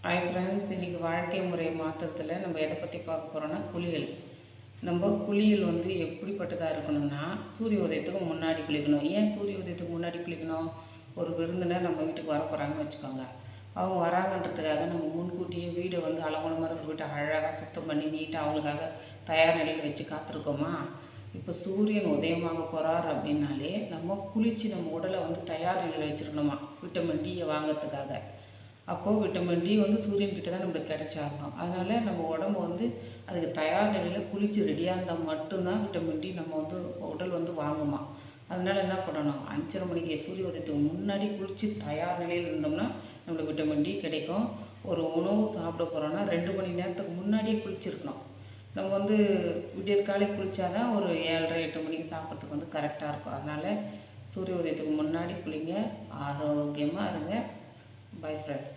Hi friends, இன்றைக்கி வாழ்க்கை முறையை மாற்றத்தில் நம்ம எதை பற்றி பார்க்க போகிறோன்னா குளியல். நம்ம குளியல் வந்து எப்படிப்பட்டதாக இருக்கணும்னா, சூரிய உதயத்துக்கு முன்னாடி குளிக்கணும். ஏன் சூரிய உதயத்துக்கு முன்னாடி குளிக்கணும்? ஒரு விருந்தினர் நம்ம வீட்டுக்கு வர போகிறாங்கன்னு வச்சுக்கோங்க. அவங்க வராங்கன்றதுக்காக நம்ம முன்கூட்டியே வீடை வந்து அலங்கோலமாக இருக்கிற வீட்டை அழகாக சுத்தம் பண்ணி நீட்டாக அவங்களுக்காக தயார் நிலையில் வச்சு காத்திருக்கோமா? இப்போ சூரியன் உதயமாக போகிறார் அப்படின்னாலே நம்ம குளித்து நம்ம உடலை வந்து தயார் நிலையில் வச்சுருக்கணுமா, விட்டமின் டியை வாங்கிறதுக்காக. அப்போது விட்டமின் டி வந்து சூரியன்கிட்ட தான் நம்மளுக்கு கிடைச்சாகணும். அதனால் நம்ம உடம்பு வந்து அதுக்கு தயார் நிலையில் குளித்து ரெடியாக இருந்தால் மட்டும்தான் விட்டமின் டி நம்ம வந்து உடல் வந்து வாங்குமா. அதனால் என்ன பண்ணணும், 5:30 மணிக்கு சூரிய உதயத்துக்கு முன்னாடி குளித்து தயார் நிலையில் இருந்தோம்னா நம்மளுக்கு விட்டமின் டி கிடைக்கும். ஒரு உணவு சாப்பிட போகிறோன்னா 2 மணி நேரத்துக்கு முன்னாடியே குளிச்சிருக்கணும். நம்ம வந்து விடியற்காலை குளித்தாதான் ஒரு 7:30 8 மணிக்கு சாப்பிட்றதுக்கு வந்து கரெக்டாக இருக்கும். அதனால் சூரிய உதயத்துக்கு முன்னாடி குளிங்க, ஆரோக்கியமாக இருங்க. Bye friends.